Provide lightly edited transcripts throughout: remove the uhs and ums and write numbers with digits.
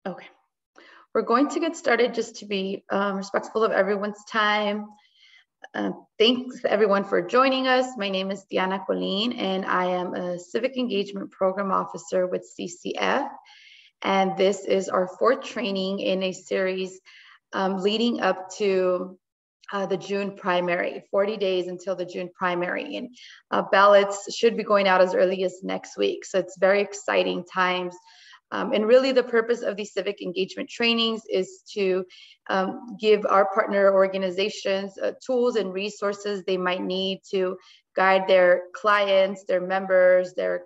Okay, we're going to get started just to be respectful of everyone's time. Thanks everyone for joining us. My name is Diana Colleen, and I am a Civic Engagement Program Officer with CCF. And this is our 4th training in a series leading up to the June primary, 40 days until the June primary. And ballots should be going out as early as next week. So it's very exciting times. And really the purpose of these civic engagement trainings is to give our partner organizations tools and resources they might need to guide their clients, their members, their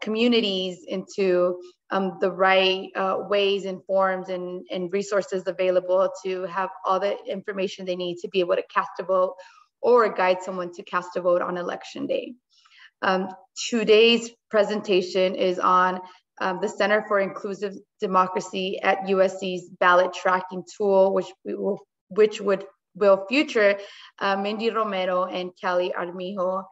communities into the right ways and forms and resources available to have all the information they need to be able to cast a vote or guide someone to cast a vote on election day. Today's presentation is on the Center for Inclusive Democracy at USC's ballot tracking tool, which will feature Mindy Romero and Kelly Armijo.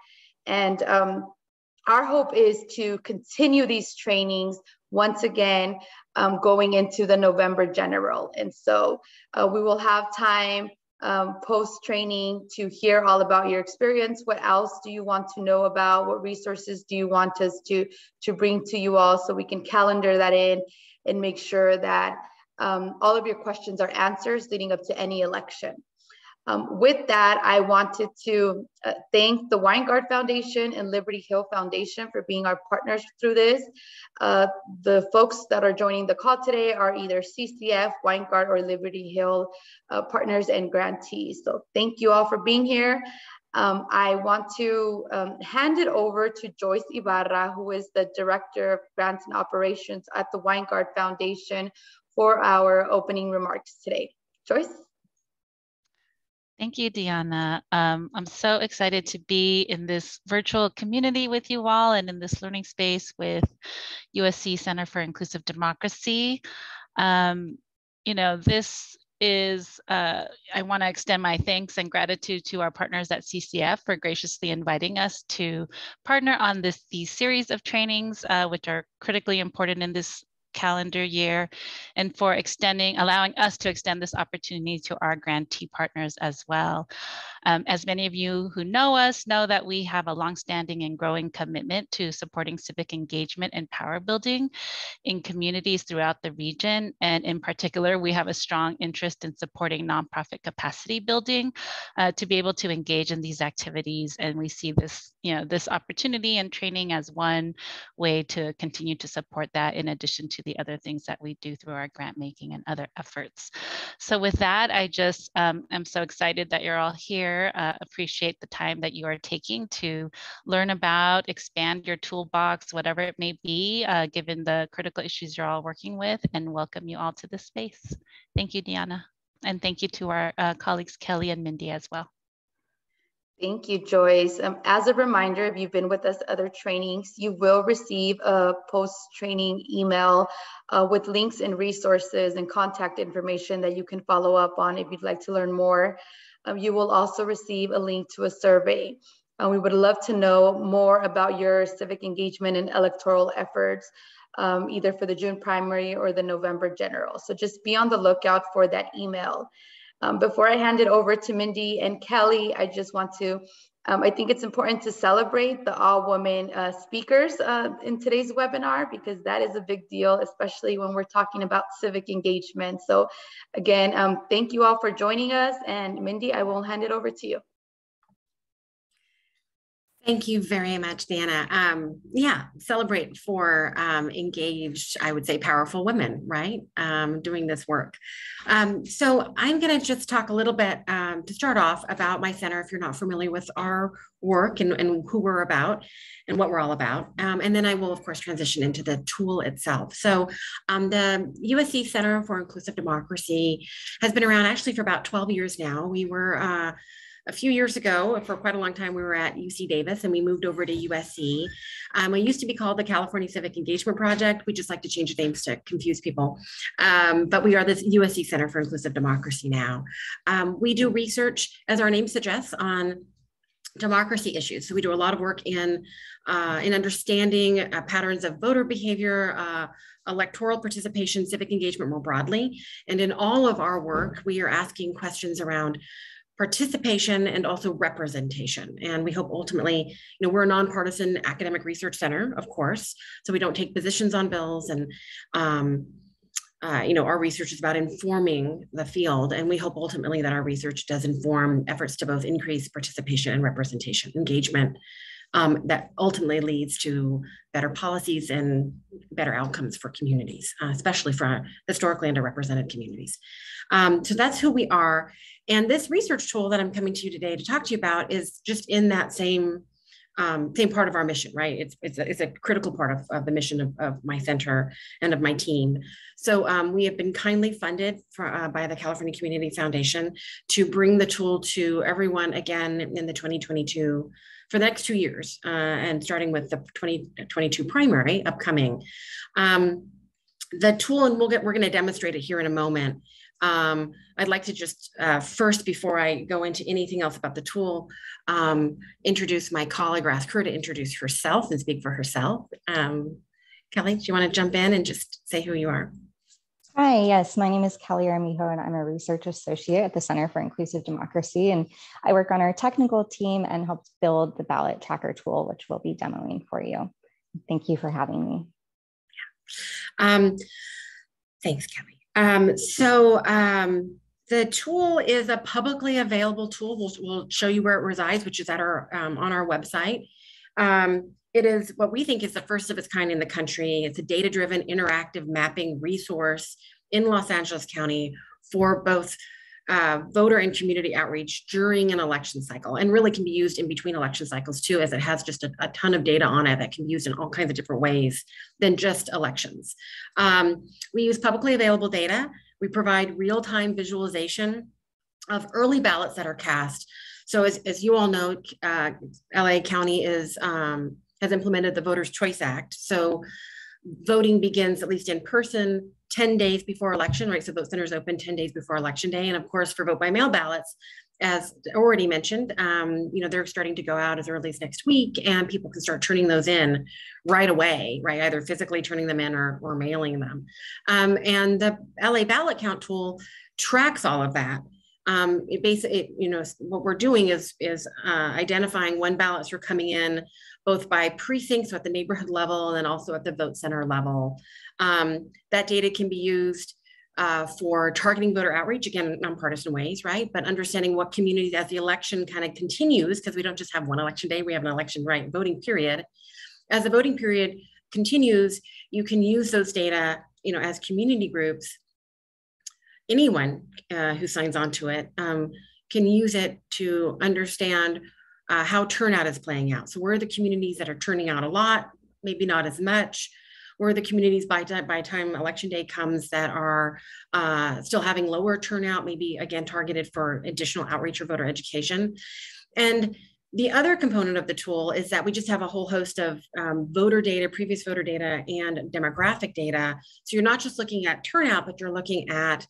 And our hope is to continue these trainings once again going into the November general. And so we will have time post-training to hear all about your experience. What else do you want to know about? What resources do you want us to bring to you all so we can calendar that in and make sure that all of your questions are answers leading up to any election. With that, I wanted to thank the Weingart Foundation and Liberty Hill Foundation for being our partners through this. The folks that are joining the call today are either CCF, Weingart, or Liberty Hill partners and grantees. So thank you all for being here. I want to hand it over to Joyce Ibarra, who is the Director of Grants and Operations at the Weingart Foundation, for our opening remarks today. Joyce? Thank you, Diana. I'm so excited to be in this virtual community with you all and in this learning space with USC Center for Inclusive Democracy. This is, I want to extend my thanks and gratitude to our partners at CCF for graciously inviting us to partner on these series of trainings, which are critically important in this calendar year, and for allowing us to extend this opportunity to our grantee partners as well. As many of you who know us know that we have a longstanding and growing commitment to supporting civic engagement and power building in communities throughout the region. And in particular, we have a strong interest in supporting nonprofit capacity building to be able to engage in these activities. And we see this, this opportunity and training as one way to continue to support that, in addition to the other things that we do through our grant making and other efforts. So with that, I just am so excited that you're all here. Appreciate the time that you are taking to learn about, expand your toolbox, whatever it may be, given the critical issues you're all working with, and welcome you all to this space. Thank you, Diana. And thank you to our colleagues, Kelly and Mindy as well. Thank you, Joyce. As a reminder, if you've been with us other trainings, you will receive a post-training email with links and resources and contact information that you can follow up on if you'd like to learn more. You will also receive a link to a survey. We would love to know more about your civic engagement and electoral efforts, either for the June primary or the November general. So just be on the lookout for that email. Before I hand it over to Mindy and Kelly, I just want to, I think it's important to celebrate the all-women speakers in today's webinar, because that is a big deal, especially when we're talking about civic engagement. So again, thank you all for joining us. And Mindy, I will hand it over to you. Thank you very much, Diana. Yeah, celebrate for engaged, I would say powerful women, right? Doing this work. So I'm gonna just talk a little bit to start off about my center, if you're not familiar with our work and who we're about and what we're all about. And then I will, of course, transition into the tool itself. So the USC Center for Inclusive Democracy has been around actually for about 12 years now. We were a few years ago, for quite a long time, we were at UC Davis and we moved over to USC. It used to be called the California Civic Engagement Project. We just like to change the names to confuse people. But we are the USC Center for Inclusive Democracy now. We do research, as our name suggests, on democracy issues. So we do a lot of work in understanding patterns of voter behavior, electoral participation, civic engagement more broadly. And in all of our work, we are asking questions around participation and also representation. And we hope ultimately, we're a nonpartisan academic research center, of course, so we don't take positions on bills, and our research is about informing the field, and we hope ultimately that our research does inform efforts to both increase participation and representation, engagement, that ultimately leads to better policies and better outcomes for communities, especially for historically underrepresented communities. So that's who we are. And this research tool that I'm coming to you today to talk to you about is just in that same part of our mission, right? It's a critical part of the mission of my center and of my team. So we have been kindly funded by the California Community Foundation to bring the tool to everyone again in the 2022 for the next 2 years, and starting with the 2022 primary upcoming. The tool, and we're going to demonstrate it here in a moment. I'd like to just first, before I go into anything else about the tool, introduce my colleague, or ask her to introduce herself and speak for herself. Kelly, do you want to jump in and just say who you are? Hi, yes, my name is Kelly Armijo, and I'm a research associate at the Center for Inclusive Democracy, and I work on our technical team and helped build the ballot tracker tool, which we'll be demoing for you. Thank you for having me. Thanks, Kelly. The tool is a publicly available tool. We'll show you where it resides, which is at our on our website. It is what we think is the first of its kind in the country. It's a data-driven interactive mapping resource in Los Angeles County for both voter and community outreach during an election cycle, and really can be used in between election cycles too, as it has just a ton of data on it that can be used in all kinds of different ways than just elections. We use publicly available data. We provide real-time visualization of early ballots that are cast. So as you all know, LA County has implemented the Voters' Choice Act. So voting begins, at least in person, 10 days before election, right? So vote centers open 10 days before election day. And of course, for vote by mail ballots, as already mentioned, they're starting to go out as early as next week, and people can start turning those in right away, right? Either physically turning them in or mailing them. And the LA Ballot Count tool tracks all of that. It basically, what we're doing is identifying when ballots are coming in, both by precincts, so at the neighborhood level, and then also at the vote center level. That data can be used for targeting voter outreach, again, nonpartisan ways, right? But understanding what communities, as the election kind of continues, because we don't just have one election day, we have an election, right, voting period. As the voting period continues, you can use those data, as community groups. Anyone who signs on to it can use it to understand how turnout is playing out. So where are the communities that are turning out a lot, maybe not as much? Where are the communities by time election day comes that are still having lower turnout, maybe again targeted for additional outreach or voter education? And the other component of the tool is that we just have a whole host of voter data, previous voter data, and demographic data. So you're not just looking at turnout, but you're looking at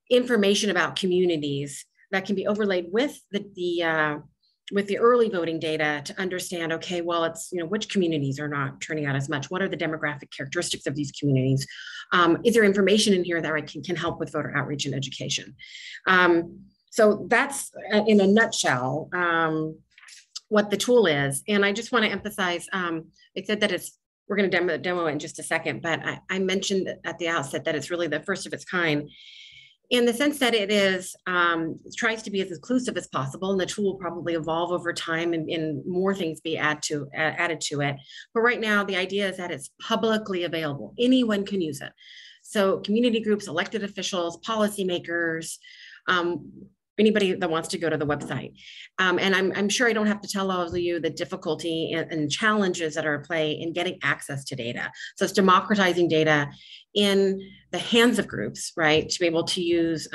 information about communities that can be overlaid with the early voting data to understand, okay, well, it's, which communities are not turning out as much? What are the demographic characteristics of these communities? Is there information in here that can help with voter outreach and education? So that's, in a nutshell, what the tool is. And I just want to emphasize, I said that we're going to demo it in just a second, but I mentioned at the outset that it's really the first of its kind, in the sense that it tries to be as inclusive as possible, and the tool will probably evolve over time and more things be added to it. But right now, the idea is that it's publicly available. Anyone can use it. So community groups, elected officials, policymakers, anybody that wants to go to the website. And I'm sure I don't have to tell all of you the difficulty and challenges that are at play in getting access to data. So it's democratizing data in the hands of groups, right, to be able to use,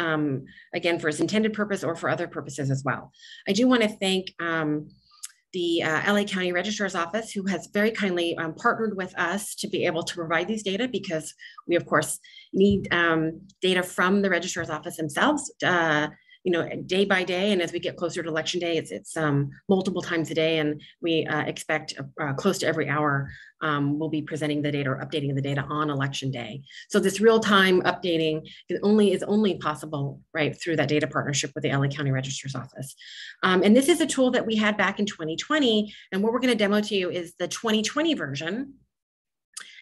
again, for its intended purpose or for other purposes as well. I do want to thank the LA County Registrar's Office, who has very kindly partnered with us to be able to provide these data, because we, of course, need data from the Registrar's Office themselves, day by day. And as we get closer to election day, it's multiple times a day. And we expect close to every hour we'll be presenting the data or updating the data on election day. So this real-time updating is only possible, right, through that data partnership with the LA County Registrar's Office. And this is a tool that we had back in 2020. And what we're going to demo to you is the 2020 version.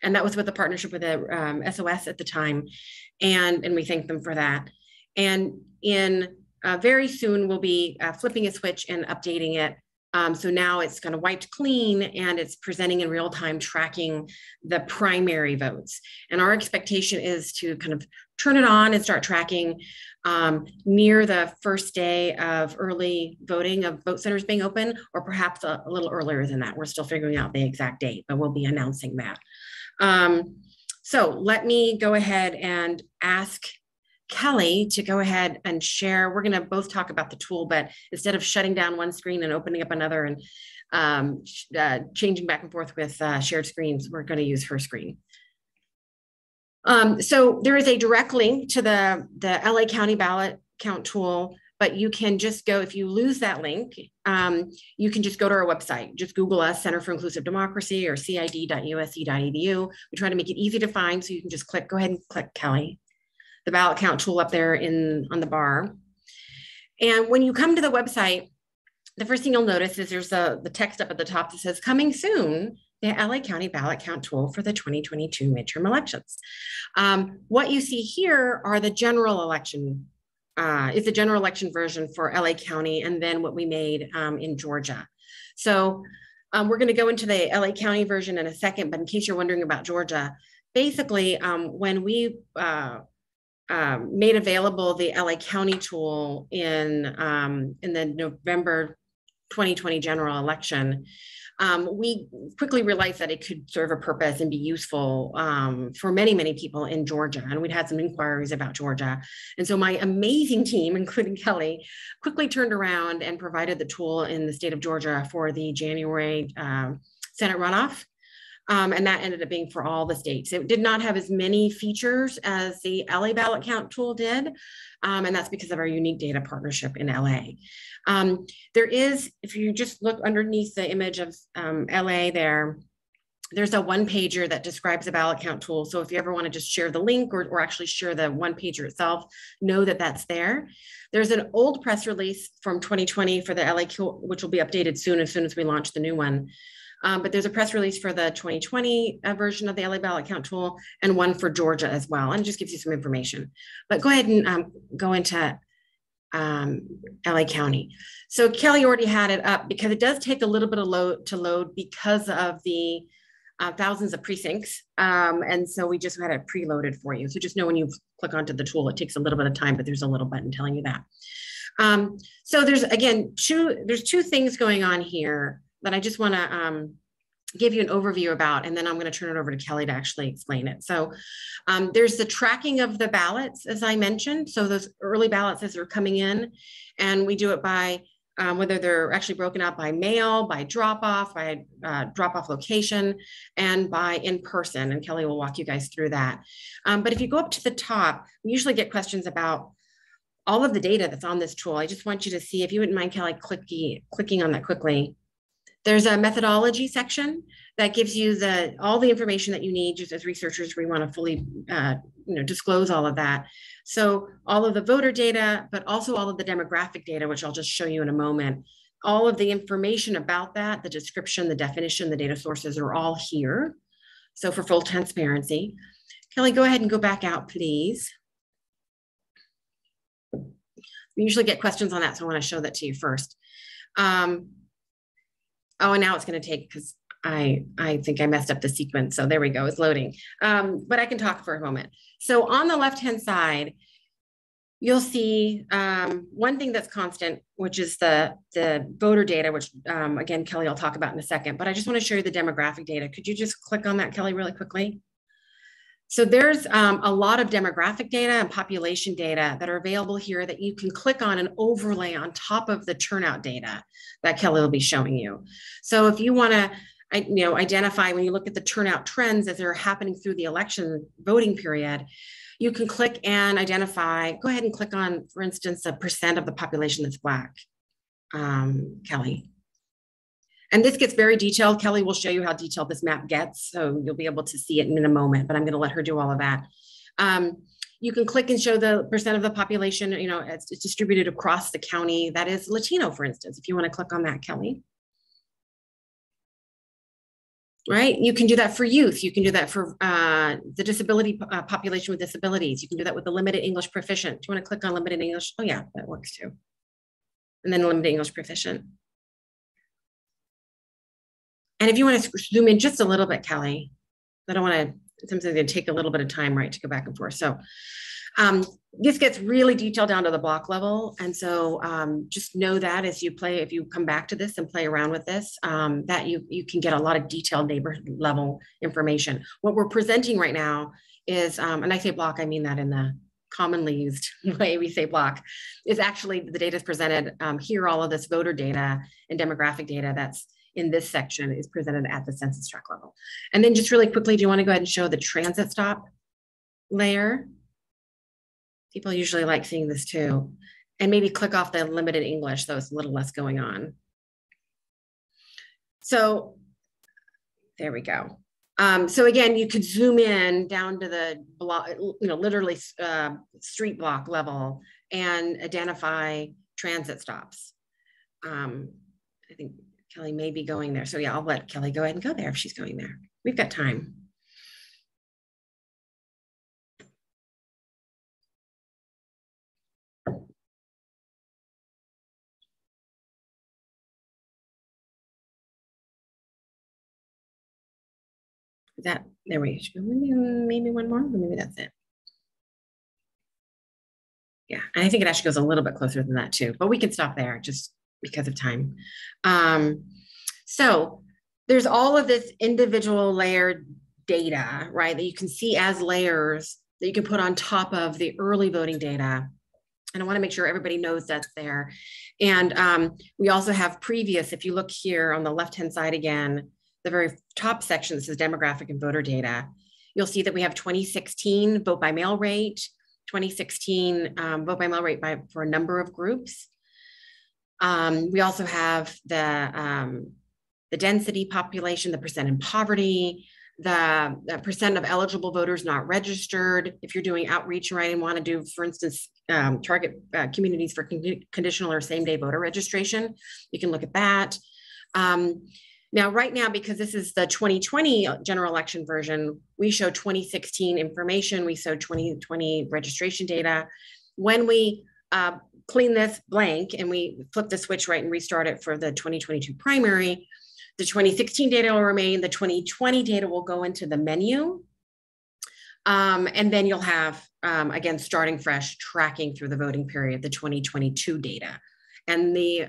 And that was with the partnership with the SOS at the time. And we thank them for that. And in very soon, we'll be flipping a switch and updating it. So now it's kind of wiped clean and it's presenting in real time, tracking the primary votes. And our expectation is to kind of turn it on and start tracking near the first day of early voting of vote centers being open, or perhaps a little earlier than that. We're still figuring out the exact date, but we'll be announcing that. So let me go ahead and ask Kelly to go ahead and share. We're going to both talk about the tool, but instead of shutting down one screen and opening up another and changing back and forth with shared screens, we're going to use her screen. So there is a direct link to the LA County Ballot Count Tool, but you can just go, if you lose that link, you can just go to our website. Just Google us, Center for Inclusive Democracy, or cid.usc.edu. We try to make it easy to find, so you can just click, go ahead and click, Kelly, the ballot count tool up there on the bar. And when you come to the website, the first thing you'll notice is there's the text up at the top that says, coming soon, the LA County Ballot Count Tool for the 2022 midterm elections. What you see here are the general election, is the general election version for LA County, and then what we made in Georgia. So we're gonna go into the LA County version in a second, but in case you're wondering about Georgia, basically when we made available the LA County tool in the November 2020 general election, we quickly realized that it could serve a purpose and be useful for many, many people in Georgia. And we'd had some inquiries about Georgia. And so my amazing team, including Kelly, quickly turned around and provided the tool in the state of Georgia for the January Senate runoff. And that ended up being for all the states. It did not have as many features as the LA ballot count tool did. And that's because of our unique data partnership in LA. There is, if you just look underneath the image of LA there's a one pager that describes the ballot count tool. So if you ever want to just share the link or actually share the one pager itself, know that that's there. There's an old press release from 2020 for the LA, which will be updated soon as we launch the new one. But there's a press release for the 2020 version of the LA ballot count tool and one for Georgia as well. And it just gives you some information. But go ahead and go into LA County. So Kelly already had it up because it does take a little bit of load because of the thousands of precincts. And so we just had it preloaded for you. So just know when you click onto the tool, it takes a little bit of time, but there's a little button telling you that. So there's, again, two things going on here that I just want to give you an overview about, and then I'm going to turn it over to Kelly to actually explain it. So there's the tracking of the ballots, as I mentioned. So those early ballots as they're coming in, and we do it by whether they're actually broken out by mail, by drop-off location, and by in-person, and Kelly will walk you guys through that. But if you go up to the top, we usually get questions about all of the data that's on this tool. I just want you to see, if you wouldn't mind, Kelly, clicking on that quickly. There's a methodology section that gives you all the information that you need. Just as researchers, we want to fully disclose all of that. So all of the voter data, but also all of the demographic data, which I'll just show you in a moment. All of the information about that, the description, the definition, the data sources are all here. So for full transparency. Kelly, go ahead and go back out, please. We usually get questions on that, so I want to show that to you first. Oh, and now it's going to take, because I think I messed up the sequence. So there we go, it's loading. But I can talk for a moment. So on the left-hand side, you'll see one thing that's constant, which is the voter data, which again, Kelly, I'll talk about in a second, but I just want to show you the demographic data. Could you just click on that, Kelly, really quickly? So there's a lot of demographic data and population data that are available here that you can click on and overlay on top of the turnout data that Kelly will be showing you. So if you want to identify, when you look at the turnout trends as they're happening through the election voting period, you can click and identify, go ahead and click on, for instance, the percent of the population that's Black, Kelly. And this gets very detailed. Kelly will show you how detailed this map gets, so you'll be able to see it in a moment, but I'm gonna let her do all of that. You can click and show the percent of the population, you know, it's distributed across the county. That is Latino, for instance, if you wanna click on that, Kelly. Right, you can do that for youth. You can do that for the disability population with disabilities. You can do that with the limited English proficient. Do you wanna click on limited English? Oh yeah, that works too. And then limited English proficient. And if you want to zoom in just a little bit, Kelly, I don't want to, sometimes it's going to take a little bit of time, right, to go back and forth. So this gets really detailed down to the block level. And so just know that as you play, if you come back to this and play around with this, that you can get a lot of detailed neighborhood level information. What we're presenting right now is, and I say block, I mean that in the commonly used way we say block, is actually the data is presented here. All of this voter data and demographic data that's in this section is presented at the census tract level. And then just really quickly, do you want to go ahead and show the transit stop layer? People usually like seeing this too. And maybe click off the limited English, so it's a little less going on. So there we go. So again, you could zoom in down to the block, you know, literally street block level and identify transit stops. I think Kelly may be going there. So yeah, I'll let Kelly go ahead and go there if she's going there. We've got time. That, there we go. Maybe one more, maybe that's it. Yeah, and I think it actually goes a little bit closer than that too, but we can stop there just because of time. So there's all of this individual layered data, right, that you can see as layers that you can put on top of the early voting data. And I want to make sure everybody knows that's there. And we also have previous, if you look here on the left-hand side again, the very top section, this is demographic and voter data. You'll see that we have 2016 vote by mail rate, 2016 vote by mail rate for a number of groups. We also have the density population, the percent in poverty, the percent of eligible voters not registered. If you're doing outreach, right, and want to do, for instance, target communities for conditional or same-day voter registration, you can look at that. Now, right now, because this is the 2020 general election version, we show 2016 information, we show 2020 registration data. When we clean this blank and we flip the switch right and restart it for the 2022 primary, the 2016 data will remain, the 2020 data will go into the menu. And then you'll have, again, starting fresh, tracking through the voting period, the 2022 data. And the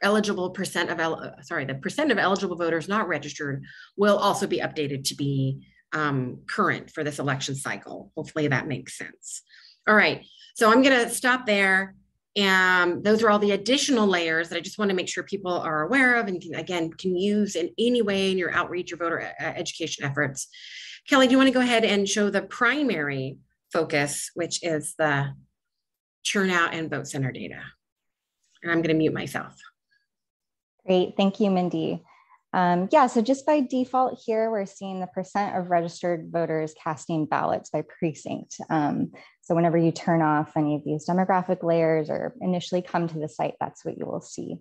eligible percent of, the percent of eligible voters not registered will also be updated to be current for this election cycle. Hopefully that makes sense. All right, so I'm gonna stop there. And those are all the additional layers that I just want to make sure people are aware of and can use in any way in your outreach or voter education efforts. Kelly, do you want to go ahead and show the primary focus, which is the turnout and vote center data? And I'm going to mute myself. Great, thank you, Mindy. Yeah, so just by default here, we're seeing the percent of registered voters casting ballots by precinct. So whenever you turn off any of these demographic layers or initially come to the site, that's what you will see.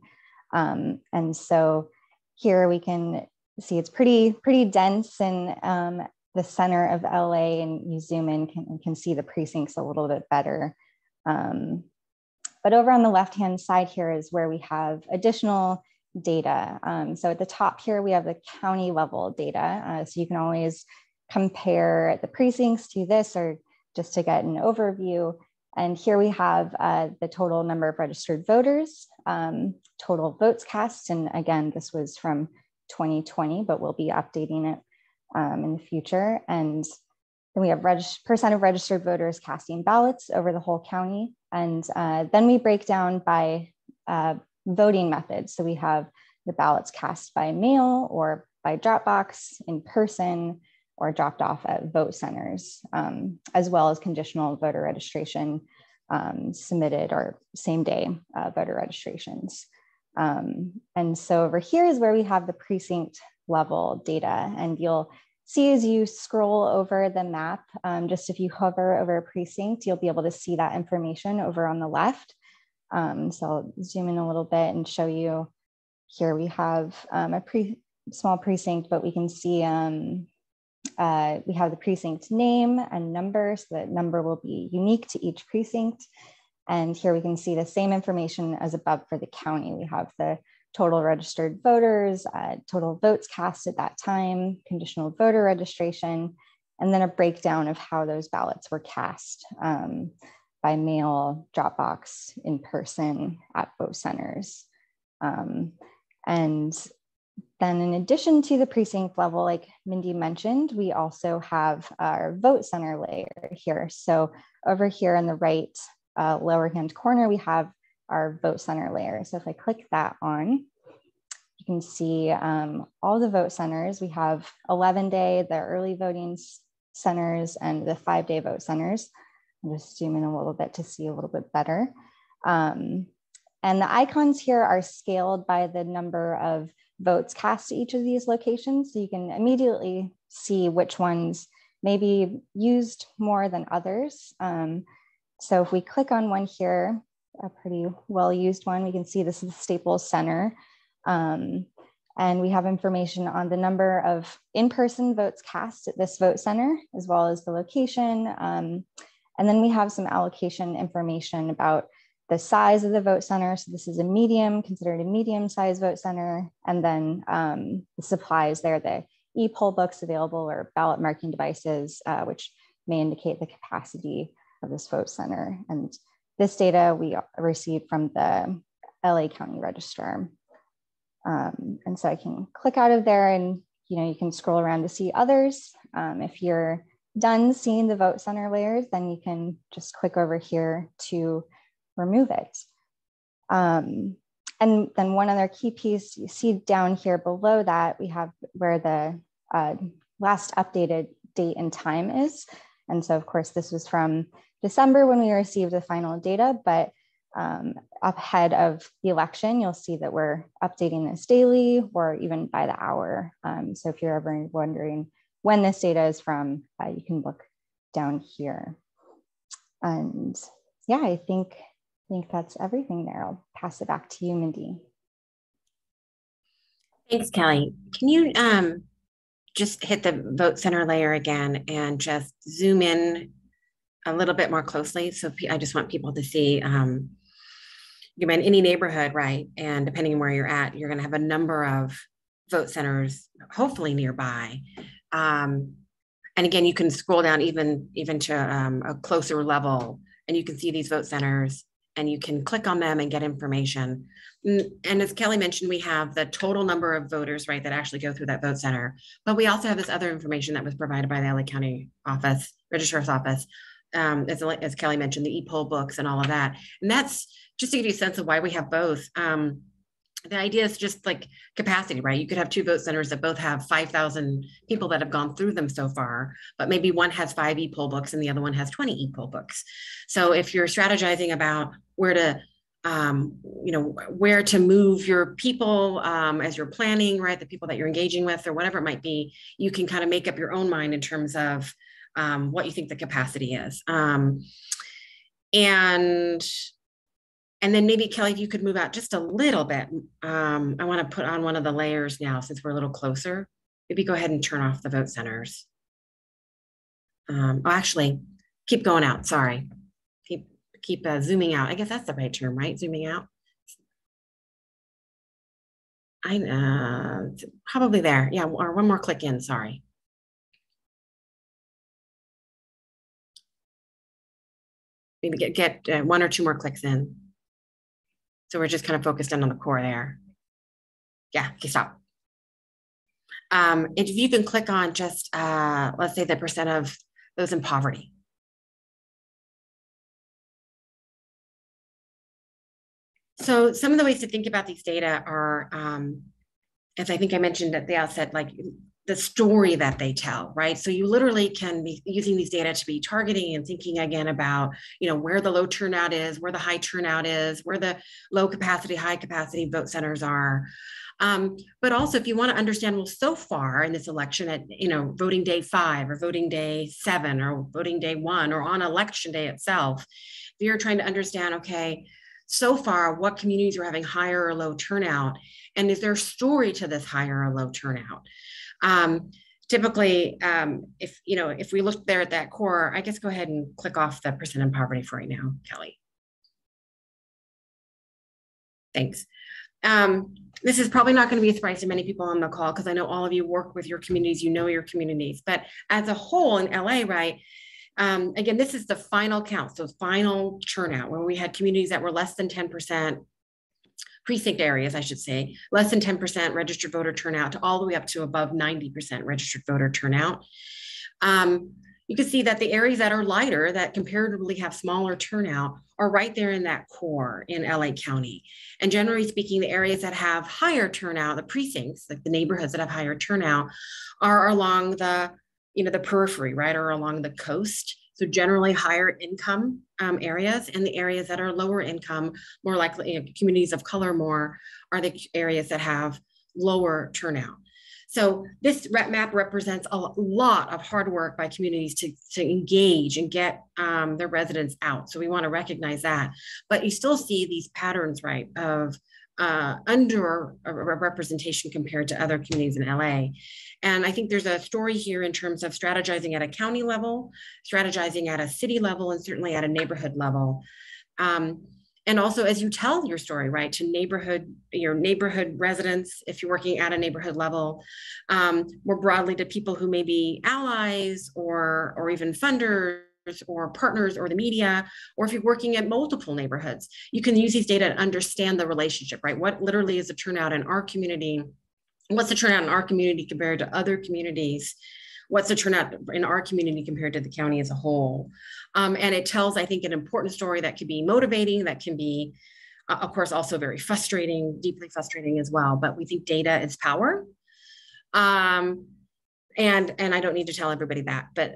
And so here we can see it's pretty dense in the center of LA, and you zoom in and can see the precincts a little bit better. But over on the left-hand side here is where we have additional data. So at the top here, we have the county level data. So you can always compare the precincts to this or just to get an overview. And here we have the total number of registered voters, total votes cast. And again, this was from 2020, but we'll be updating it in the future. And then we have percent of registered voters casting ballots over the whole county. And then we break down by voting methods. So we have the ballots cast by mail or by drop box, in person, or dropped off at vote centers, as well as conditional voter registration submitted or same day voter registrations. And so over here is where we have the precinct level data, and you'll see as you scroll over the map, just if you hover over a precinct, you'll be able to see that information over on the left. So I'll zoom in a little bit and show you. Here we have a small precinct, but we can see we have the precinct name and number, so that number will be unique to each precinct. And here we can see the same information as above for the county. We have the total registered voters, total votes cast at that time, conditional voter registration, and then a breakdown of how those ballots were cast by mail, drop box, in person, at vote centers. And then in addition to the precinct level, like Mindy mentioned, we also have our vote center layer here. So over here in the right lower hand corner, we have our vote center layer. So if I click that on, you can see all the vote centers. We have 11-day, the early voting centers, and the 5-day vote centers. I'll just zoom in a little bit to see a little bit better. And the icons here are scaled by the number of votes cast to each of these locations. So you can immediately see which ones may be used more than others. So if we click on one here, a pretty well-used one, we can see this is the Staples Center. And we have information on the number of in-person votes cast at this vote center, as well as the location. And then we have some allocation information about the size of the vote center. So this is a medium, considered a medium-sized vote center. And then the supplies there, the e-poll books available or ballot marking devices, which may indicate the capacity of this vote center. And this data we received from the LA County Registrar. And so I can click out of there, and you can scroll around to see others. If you're done seeing the vote center layers, then you can just click over here to remove it. And then one other key piece you see down here below that, we have where the last updated date and time is. And so of course, this was from December when we received the final data, but ahead of the election, you'll see that we're updating this daily or even by the hour. So if you're ever wondering when this data is from, you can look down here. And yeah, I think that's everything there. I'll pass it back to you, Mindy. Thanks, Kelly. Can you just hit the vote center layer again and just zoom in a little bit more closely? So I just want people to see, you're in any neighborhood, right? And depending on where you're at, you're going to have a number of vote centers, hopefully nearby. And again, you can scroll down even to a closer level, and you can see these vote centers, and you can click on them and get information. And as Kelly mentioned, we have the total number of voters, right, that actually go through that vote center. But we also have this other information that was provided by the LA County office, Registrar's office, as Kelly mentioned, the e-poll books and all of that. And that's just to give you a sense of why we have both. The idea is just like capacity, right? You could have two vote centers that both have 5,000 people that have gone through them so far, but maybe one has 5 e-poll books and the other one has 20 e-poll books. So if you're strategizing about where to move your people as you're planning, right? The people that you're engaging with or whatever it might be, you can kind of make up your own mind in terms of what you think the capacity is. And then maybe Kelly, if you could move out just a little bit. I want to put on one of the layers now since we're a little closer. Maybe go ahead and turn off the vote centers. Actually, keep going out. Sorry. Keep zooming out. I guess that's the right term, right? Zooming out. I know, probably there. Yeah, or one more click in. Sorry. Maybe get 1 or 2 more clicks in. So we're just kind of focused in on the core there. Yeah, okay, stop. If you can click on just, let's say the percent of those in poverty. So some of the ways to think about these data are, as I think I mentioned at the outset, like the story that they tell, right? So you literally can be using these data to be targeting and thinking again about, where the low turnout is, where the high turnout is, where the low capacity, high capacity vote centers are. But also if you want to understand, well, so far in this election at, voting day 5 or voting day 7 or voting day 1 or on election day itself, if you're trying to understand, okay, so far, what communities are having higher or low turnout, and is there a story to this higher or low turnout? Typically, if we look there at that core, I guess go ahead and click off the percent in poverty for right now, Kelly. Thanks. This is probably not going to be a surprise to many people on the call because I know all of you work with your communities, your communities, but as a whole in LA, right? Again, this is the final count, so final turnout where we had communities that were less than 10%, precinct areas, I should say, less than 10% registered voter turnout to all the way up to above 90% registered voter turnout. You can see that the areas that are lighter, that comparatively have smaller turnout, are right there in that core in LA County. And generally speaking, the areas that have higher turnout, the precincts, like the neighborhoods that have higher turnout, are along the, the periphery, right, or along the coast. So generally higher income areas, and the areas that are lower income, more likely communities of color more, are the areas that have lower turnout. So this map represents a lot of hard work by communities to engage and get their residents out. So we want to recognize that. But you still see these patterns, right, of under representation compared to other communities in LA. And I think there's a story here in terms of strategizing at a county level, strategizing at a city level, and certainly at a neighborhood level. And also as you tell your story, right, to your neighborhood residents, if you're working at a neighborhood level, more broadly to people who may be allies or even funders or partners or the media, or if you're working at multiple neighborhoods, you can use these data to understand the relationship, right? What literally is the turnout in our community? What's the turnout in our community compared to other communities? What's the turnout in our community compared to the county as a whole? And it tells, I think, an important story that can be motivating, that can be, of course, also very frustrating, deeply frustrating as well. But we think data is power. And I don't need to tell everybody that, but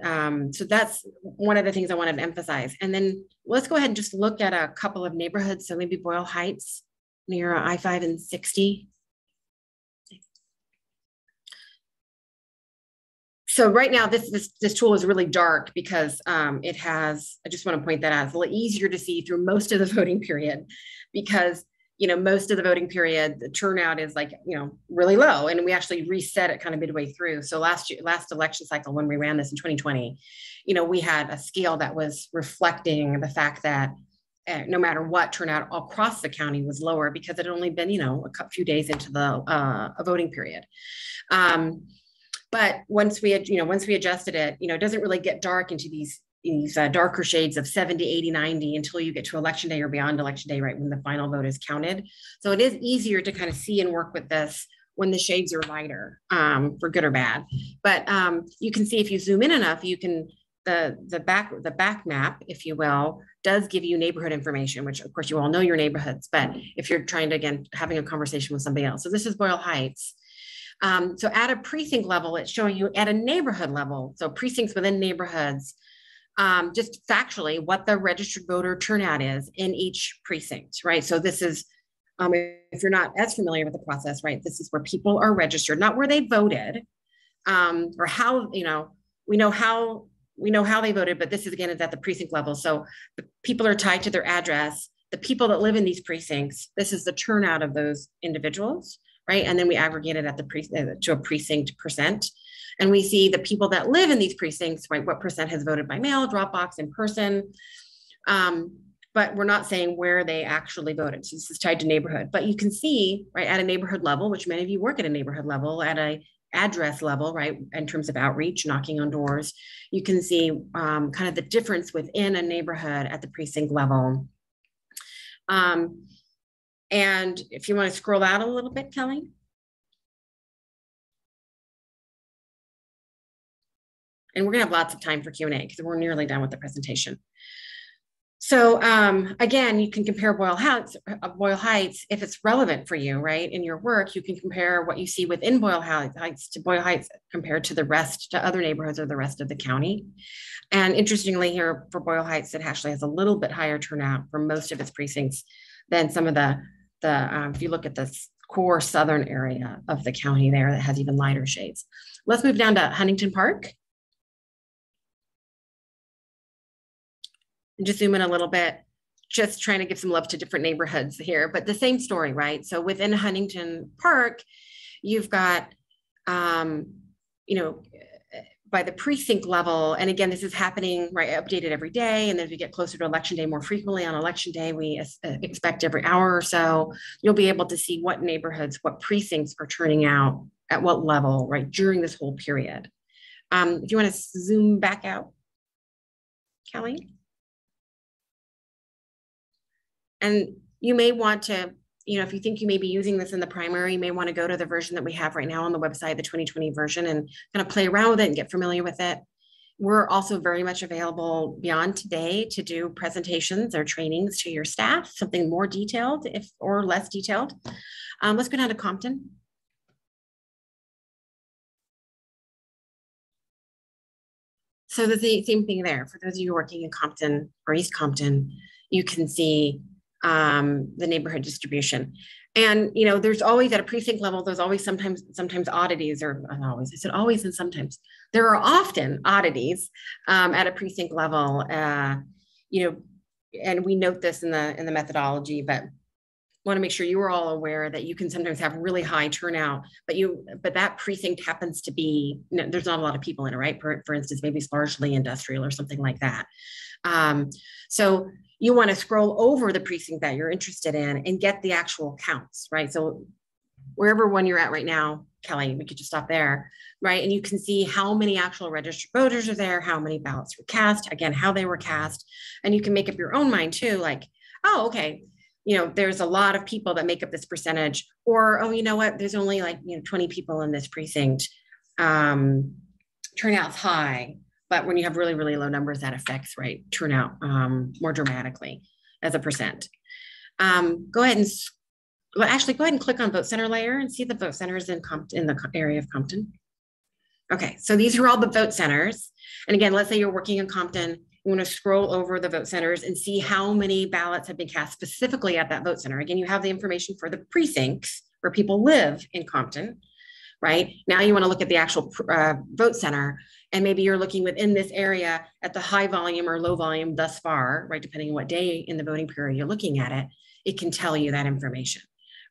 so that's one of the things I wanted to emphasize. And then let's go ahead and just look at a couple of neighborhoods. So maybe Boyle Heights near I-5 and 60. So right now, this tool is really dark because it has, I just want to point that out, it's a little easier to see through most of the voting period because, most of the voting period, the turnout is like, really low. And we actually reset it kind of midway through. So last election cycle, when we ran this in 2020, we had a scale that was reflecting the fact that no matter what, turnout across the county was lower because it had only been, a few days into the voting period. But once we adjusted it, it doesn't really get dark into these darker shades of 70, 80, 90 until you get to election day or beyond election day, right, when the final vote is counted. So it is easier to kind of see and work with this when the shades are lighter, for good or bad. But you can see if you zoom in enough, you can, the back map, if you will, does give you neighborhood information, which of course you all know your neighborhoods, but if you're trying to, again, having a conversation with somebody else. So this is Boyle Heights. So at a precinct level, it's showing you at a neighborhood level, so precincts within neighborhoods, just factually what the registered voter turnout is in each precinct, right? So this is, if you're not as familiar with the process, right, this is where people are registered, not where they voted, or how, we know how they voted, but this is, again, is at the precinct level. So the people are tied to their address. The people that live in these precincts, this is the turnout of those individuals, right? And then we aggregate it at to a precinct percent. And we see the people that live in these precincts, right? What percent has voted by mail, drop box, in person. But we're not saying where they actually voted. So this is tied to neighborhood. But you can see, right, at a neighborhood level, which many of you work at a neighborhood level, at a address level, right, in terms of outreach, knocking on doors, you can see kind of the difference within a neighborhood at the precinct level. And if you want to scroll out a little bit, Kelly. And we're going to have lots of time for Q&A because we're nearly done with the presentation. So again, you can compare Boyle Heights if it's relevant for you, right? In your work, you can compare what you see within Boyle Heights to Boyle Heights compared to the rest, to other neighborhoods or the rest of the county. And interestingly here for Boyle Heights, it actually has a little bit higher turnout for most of its precincts than some of the if you look at the core southern area of the county there that has even lighter shades. Let's move down to Huntington Park. And just zoom in a little bit, just trying to give some love to different neighborhoods here, but the same story, right? So within Huntington Park, you've got, you know, by the precinct level, and again, this is happening, right, updated every day. And as we get closer to election day more frequently, on election day, we expect every hour or so, you'll be able to see what neighborhoods, what precincts are turning out at what level, right, during this whole period. If you want to zoom back out, Kelly. And you may want to, you know, if you think you may be using this in the primary, you may want to go to the version that we have right now on the website, the 2020 version, and kind of play around with it and get familiar with it. We're also very much available beyond today to do presentations or trainings to your staff, something more detailed or less detailed. Let's go down to Compton. So there's the same thing there. For those of you working in Compton or East Compton, you can see the neighborhood distribution. And, you know, there's always at a precinct level, there's always sometimes oddities, or not always, I said always and sometimes. There are often oddities at a precinct level, you know, and we note this in the methodology, but want to make sure you are all aware that you can sometimes have really high turnout, but that precinct happens to be, you know, there's not a lot of people in it, right? For instance, maybe it's largely industrial or something like that. So you want to scroll over the precinct that you're interested in and get the actual counts, right? So wherever one you're at right now, Kelly, we could just stop there, right? And you can see how many actual registered voters are there, how many ballots were cast, again, how they were cast. And you can make up your own mind too, like, oh, okay, you know, there's a lot of people that make up this percentage, or, oh, you know what, there's only like, you know, 20 people in this precinct. Turnout's high. But when you have really, really low numbers, that affects, right, turnout more dramatically as a percent. Go ahead and, well, actually go ahead and click on vote center layer and see the vote centers in the area of Compton. Okay, so these are all the vote centers. And again, let's say you're working in Compton, you want to scroll over the vote centers and see how many ballots have been cast specifically at that vote center. Again, you have the information for the precincts where people live in Compton, right? Now you want to look at the actual vote center, and maybe you're looking within this area at the high volume or low volume thus far, right? Depending on what day in the voting period you're looking at it, it can tell you that information,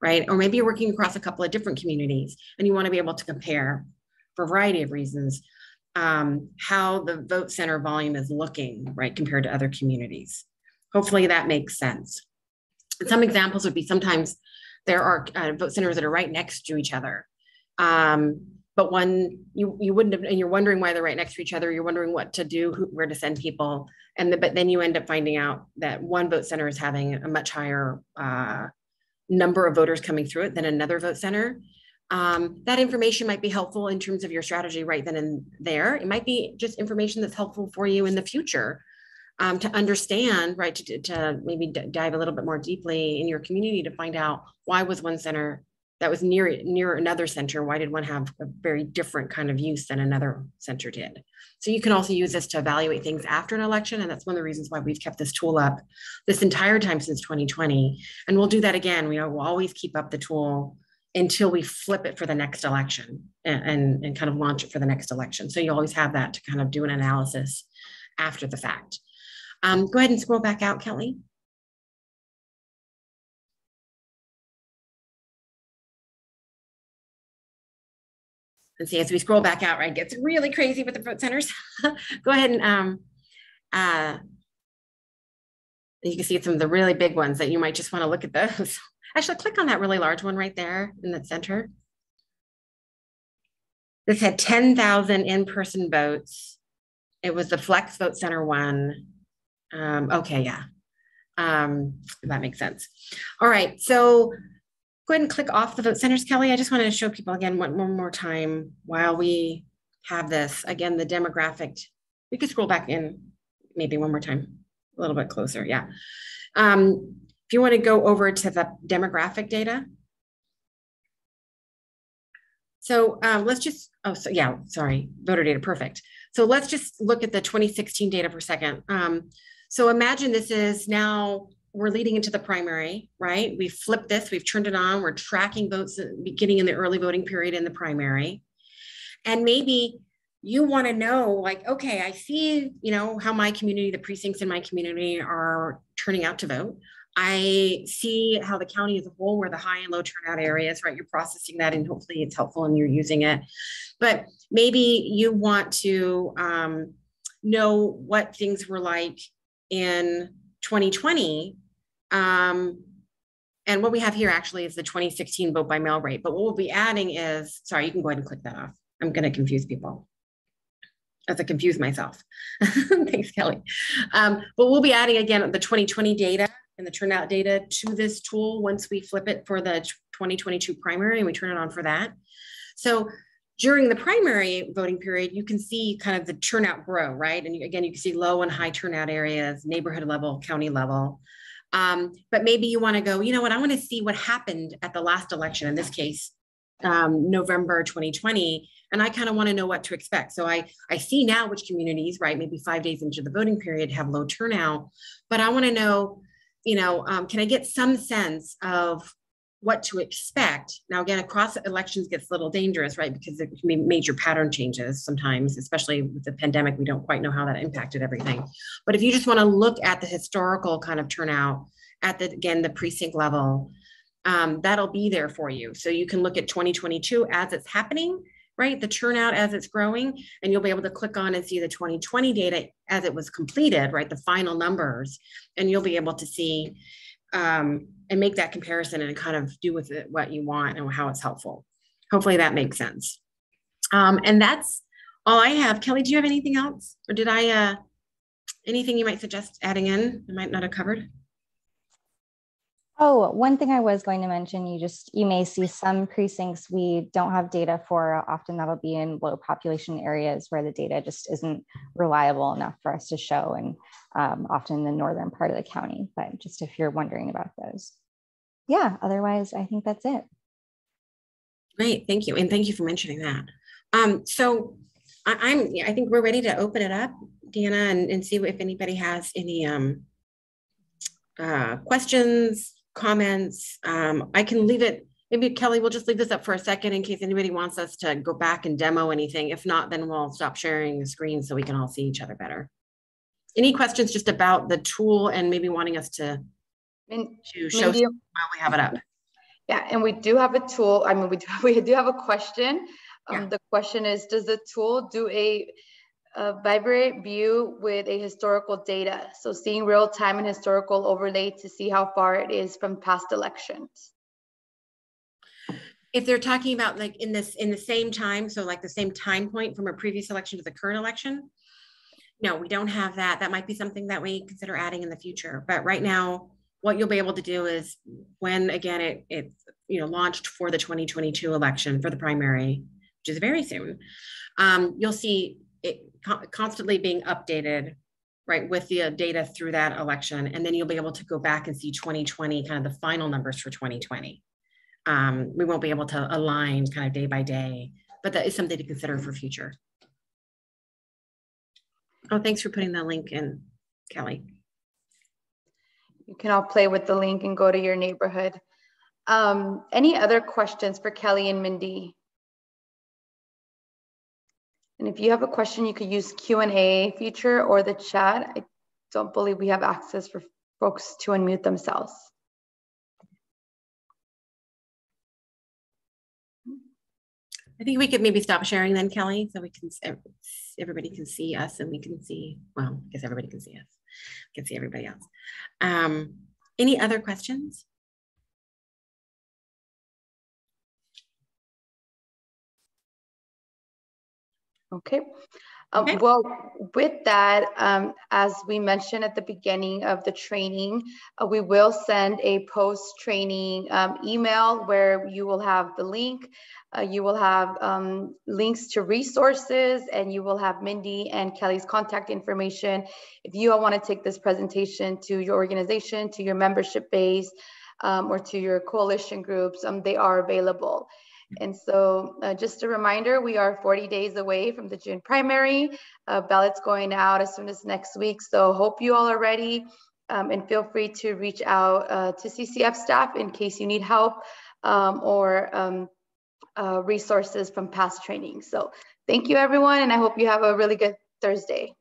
right? Or maybe you're working across a couple of different communities and you want to be able to compare for a variety of reasons how the vote center volume is looking, right, compared to other communities. Hopefully that makes sense. And some examples would be sometimes there are vote centers that are right next to each other. But one you wouldn't have, and you're wondering why they're right next to each other. You're wondering what to do, where to send people, but then you end up finding out that one vote center is having a much higher number of voters coming through it than another vote center. That information might be helpful in terms of your strategy right then and there. It might be just information that's helpful for you in the future to understand, right, to maybe dive a little bit more deeply in your community to find out why was one center that was near another center, why did one have a very different kind of use than another center did? So you can also use this to evaluate things after an election. And that's one of the reasons why we've kept this tool up this entire time since 2020. And we'll do that again. We'll always keep up the tool until we flip it for the next election and kind of launch it for the next election. So you always have that to kind of do an analysis after the fact. Go ahead and scroll back out, Kelly. And see, as we scroll back out, right, it gets really crazy with the vote centers. Go ahead and you can see some of the really big ones that you might just want to look at those. Actually, click on that really large one right there in the center. This had 10,000 in-person votes. It was the Flex Vote Center one. Okay, yeah, that makes sense. All right, so go ahead and click off the vote centers, Kelly. I just want to show people again one more time while we have this. Again, the demographic, we could scroll back in maybe one more time. a little bit closer, yeah. If you want to go over to the demographic data. So let's just, voter data, perfect. So let's just look at the 2016 data for a second. So imagine this is now, we're leading into the primary, right? We've flipped this, we've turned it on, we're tracking votes beginning in the early voting period in the primary. And maybe you want to know, like, okay, I see, how my community, the precincts in my community are turning out to vote. I see how the county as a whole were the high and low turnout areas, right? You're processing that and hopefully it's helpful and you're using it. But maybe you want to know what things were like in 2020. And what we have here actually is the 2016 vote by mail rate. But what we'll be adding is, sorry, you can go ahead and click that off. I'm going to confuse people. As I confuse myself. Thanks, Kelly. But we'll be adding again the 2020 data and the turnout data to this tool once we flip it for the 2022 primary and we turn it on for that. So during the primary voting period, you can see kind of the turnout grow, right? And again, you can see low and high turnout areas, neighborhood level, county level. But maybe you want to go, you know what, I want to see what happened at the last election, in this case, November 2020, and I kind of want to know what to expect. So I see now which communities, right, maybe 5 days into the voting period have low turnout, but I want to know, can I get some sense of what to expect? Now, again, across elections gets a little dangerous, right, because there can be major pattern changes sometimes, especially with the pandemic. We don't quite know how that impacted everything. But if you just want to look at the historical kind of turnout at the precinct level, that'll be there for you. So you can look at 2022 as it's happening, right? The turnout as it's growing, and you'll be able to click on and see the 2020 data as it was completed, right? The final numbers, and you'll be able to see and make that comparison and kind of do with it what you want and how it's helpful. Hopefully that makes sense. And that's all I have. Kelly, do you have anything else? Or did I, anything you might suggest adding in I might not have covered? Oh, one thing I was going to mention, you may see some precincts we don't have data for. Often that'll be in low population areas where the data just isn't reliable enough for us to show, and often in the northern part of the county, but just if you're wondering about those. Yeah, otherwise I think that's it. Great, thank you. And thank you for mentioning that. So I think we're ready to open it up, Deanna, and see if anybody has any questions, comments. I can leave it, maybe Kelly, we'll just leave this up for a second in case anybody wants us to go back and demo anything. If not, then we'll stop sharing the screen so we can all see each other better. Any questions just about the tool and maybe wanting us to show while we have it up? Yeah, and we do have a tool. I mean, we do have a question. The question is, does the tool do a vibrate view with a historical data? So seeing real time and historical overlay to see how far it is from past elections. If they're talking about like in the same time, so like the same time point from a previous election to the current election, no, we don't have that. That might be something that we consider adding in the future. But right now, what you'll be able to do is when again it launched for the 2022 election for the primary, which is very soon, you'll see it constantly being updated, right, with the data through that election. And then you'll be able to go back and see 2020, kind of the final numbers for 2020. We won't be able to align kind of day by day, but that is something to consider for future. Oh, thanks for putting that link in, Kelly. You can all play with the link and go to your neighborhood. Any other questions for Kelly and Mindy? And if you have a question, you could use Q&A feature or the chat. I don't believe we have access for folks to unmute themselves. I think we could maybe stop sharing then, Kelly, so we can, everybody can see us and we can see, well, I guess everybody can see us. We can see everybody else. Any other questions? Okay. Okay. Well, with that, as we mentioned at the beginning of the training, we will send a post-training email where you will have the link, you will have links to resources, and you will have Mindy and Kelly's contact information. If you all want to take this presentation to your organization, to your membership base, or to your coalition groups, they are available. And so just a reminder, we are 40 days away from the June primary. Ballots going out as soon as next week. So hope you all are ready, and feel free to reach out to CCF staff in case you need help or resources from past training. So thank you everyone, and I hope you have a really good Thursday.